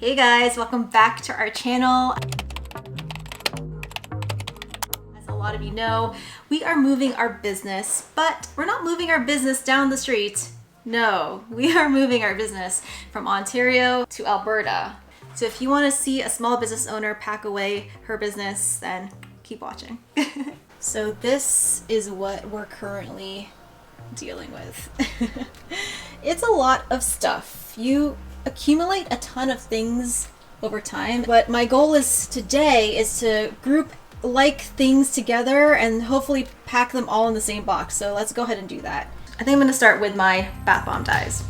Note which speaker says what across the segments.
Speaker 1: Hey guys, welcome back to our channel. As a lot of you know, we are moving our business, but we're not moving our business down the street. No, we are moving our business from Ontario to Alberta. So if you want to see a small business owner pack away her business, then keep watching. So this is what we're currently dealing with. It's a lot of stuff. You accumulate a ton of things over time, but my goal today is to group like things together and hopefully pack them all in the same box. So let's go ahead and do that. I think I'm going to start with my bath bomb dies.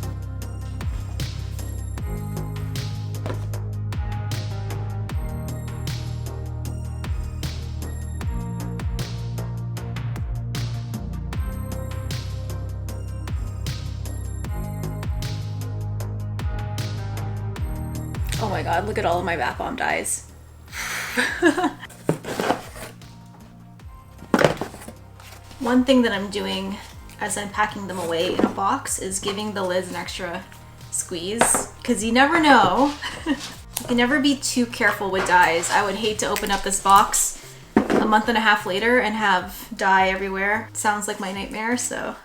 Speaker 1: Oh my god, look at all of my bath bomb dies. One thing that I'm doing as I'm packing them away in a box is giving the lids an extra squeeze, because you never know. You can never be too careful with dyes. I would hate to open up this box a month and a half later and have dye everywhere. Sounds like my nightmare, so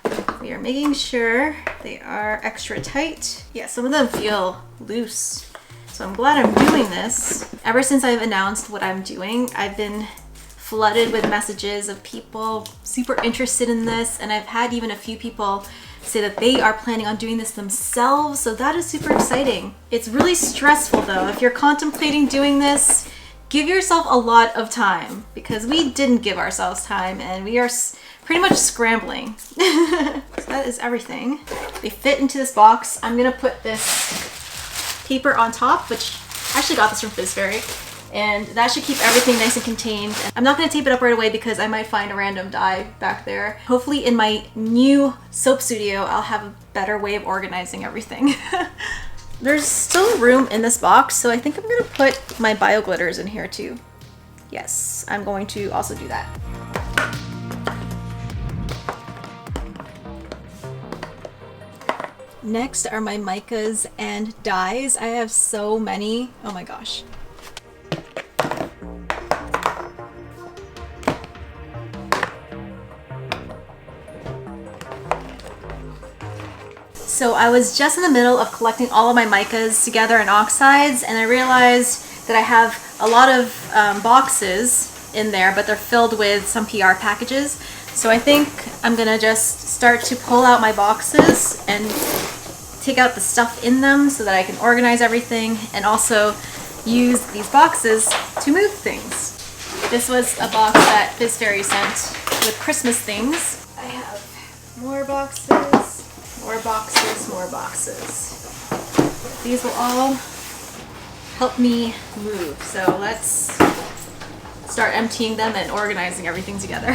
Speaker 1: we are making sure they are extra tight. Yeah, some of them feel loose. So I'm glad I'm doing this. Ever since I've announced what I'm doing, I've been flooded with messages of people super interested in this, and I've had even a few people say that they are planning on doing this themselves, so that is super exciting. It's really stressful though. If you're contemplating doing this, give yourself a lot of time, because we didn't give ourselves time and we are pretty much scrambling. So that is everything. They fit into this box. I'm gonna put this paper on top, which I actually got this from Fizberry, and that should keep everything nice and contained. I'm not going to tape it up right away because I might find a random dye back there. Hopefully in my new soap studio I'll have a better way of organizing everything. There's still room in this box, so I think I'm going to put my bio glitters in here too. Yes, I'm going to also do that. Next are my micas and dyes. I have so many. Oh my gosh. So I was just in the middle of collecting all of my micas together and oxides, and I realized that I have a lot of boxes in there, but they're filled with some PR packages. So I think I'm gonna just start to pull out my boxes and take out the stuff in them so that I can organize everything, and also use these boxes to move things. This was a box that Fizberry sent with Christmas things. I have more boxes, more boxes, more boxes. These will all help me move. So let's start emptying them and organizing everything together.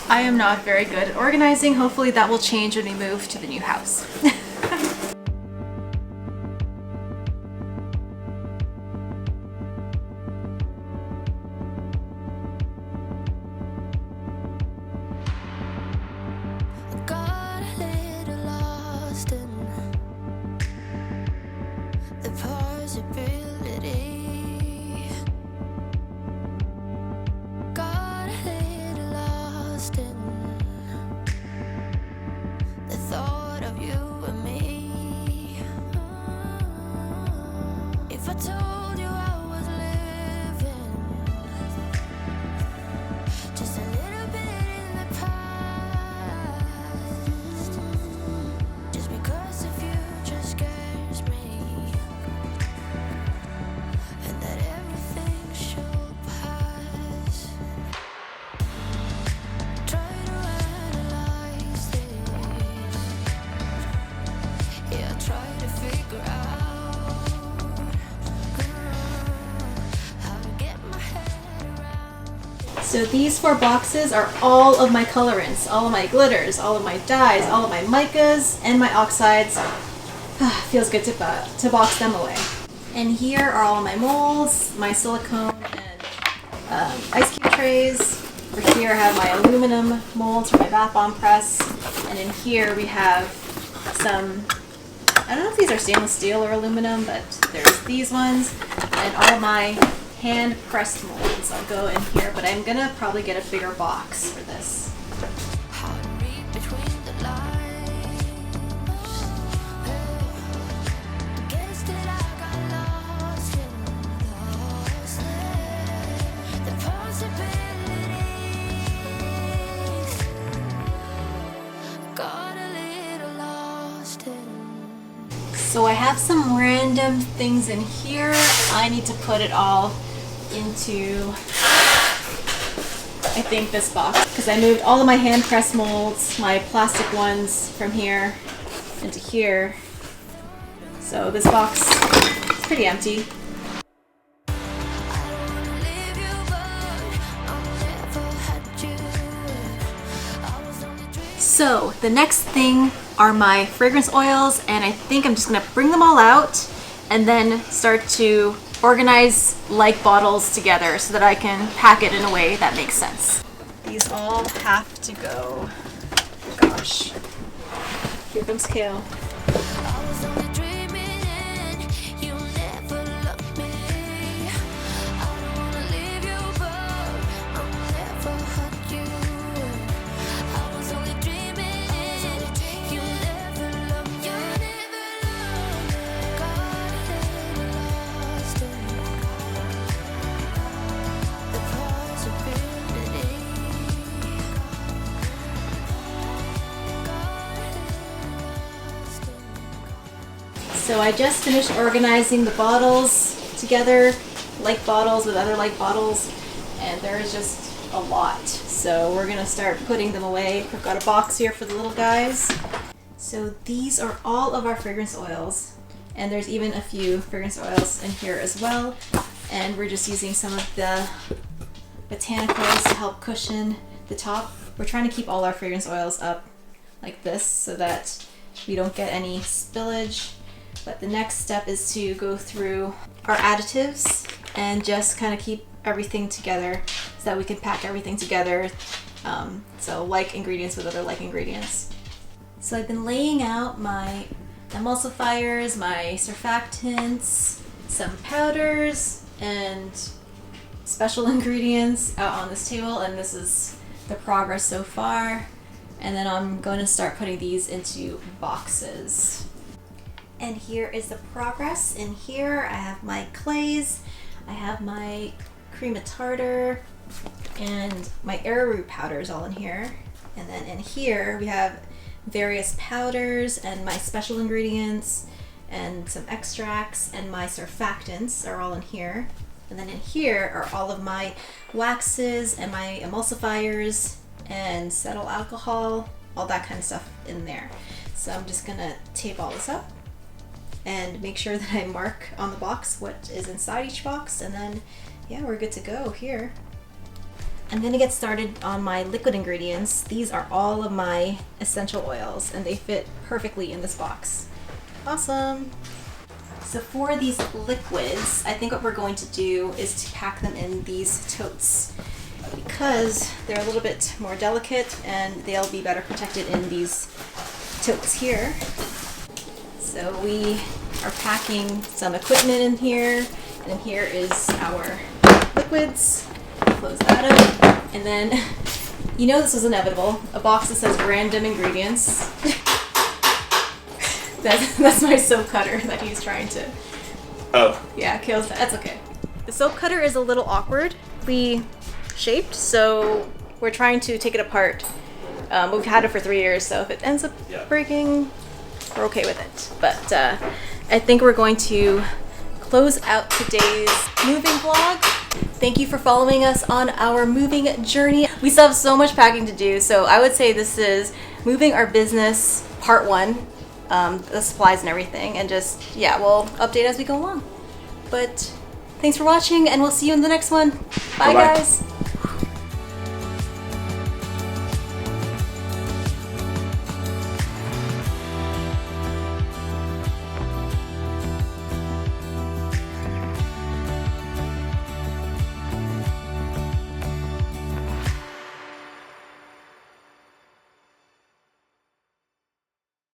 Speaker 1: I am not very good at organizing. Hopefully that will change when we move to the new house.
Speaker 2: Got a little lost in the possibility. Got a little lost in the thought of you and me. If I told you I was living just a little bit in the past, just because the future scares me, and that everything should pass. Try to analyze this, yeah, try to figure out
Speaker 1: So these 4 boxes are all of my colorants, all of my glitters, all of my dyes, all of my micas, and my oxides. Feels good to box them away. And here are all my molds, my silicone and ice cube trays. Over here I have my aluminum molds for my bath bomb press. And in here we have some, I don't know if these are stainless steel or aluminum, but there's these ones. And all of my hand pressed molds. I'll go in here, but I'm gonna probably get a bigger box for this.
Speaker 2: Heartbeat between the lines. Guess that I got lost in the possibilities. Got a little lost in.
Speaker 1: So I have some random things in here. I need to put it all into, I think, this box, because I moved all of my hand press molds, my plastic ones, from here into here. So this box is pretty empty. So the next thing are my fragrance oils, and I think I'm just gonna bring them all out and then start to organize like bottles together so that I can pack it in a way that makes sense. These all have to go. Gosh. Here comes Cale. So I just finished organizing the bottles together, like bottles with other like bottles, and there is just a lot. So we're gonna start putting them away. I've got a box here for the little guys. So these are all of our fragrance oils, and there's even a few fragrance oils in here as well. And we're just using some of the botanicals to help cushion the top. We're trying to keep all our fragrance oils up like this so that we don't get any spillage. But the next step is to go through our additives and just kind of keep everything together so that we can pack everything together. So like ingredients with other like ingredients. So I've been laying out my emulsifiers, my surfactants, some powders, and special ingredients out on this table, and this is the progress so far. And then I'm going to start putting these into boxes. And here is the progress. In here I have my clays, I have my cream of tartar, and my arrowroot powders all in here. And then in here we have various powders and my special ingredients and some extracts, and my surfactants are all in here. And then in here are all of my waxes and my emulsifiers and cetyl alcohol, all that kind of stuff in there. So I'm just gonna tape all this up and make sure that I mark on the box what is inside each box, and then yeah, we're good to go here. I'm gonna get started on my liquid ingredients. These are all of my essential oils and they fit perfectly in this box. Awesome. So for these liquids, I think what we're going to do is to pack them in these totes because they're a little bit more delicate and they'll be better protected in these totes here. So we are packing some equipment in here, and in here is our liquids. Close that up, and then, you know this was inevitable, a box that says random ingredients. That's my soap cutter that he's trying to...
Speaker 3: Oh.
Speaker 1: Yeah, Cale's... That's okay. The soap cutter is a little awkwardly shaped, so we're trying to take it apart. We've had it for 3 years, so if it ends up breaking, we're okay with it. But I think we're going to close out today's moving vlog. Thank you for following us on our moving journey. We still have so much packing to do, so I would say this is moving our business part 1, the supplies and everything, and just, yeah, we'll update as we go along. But thanks for watching, and we'll see you in the next one. Bye,
Speaker 3: Bye-bye.
Speaker 1: guys.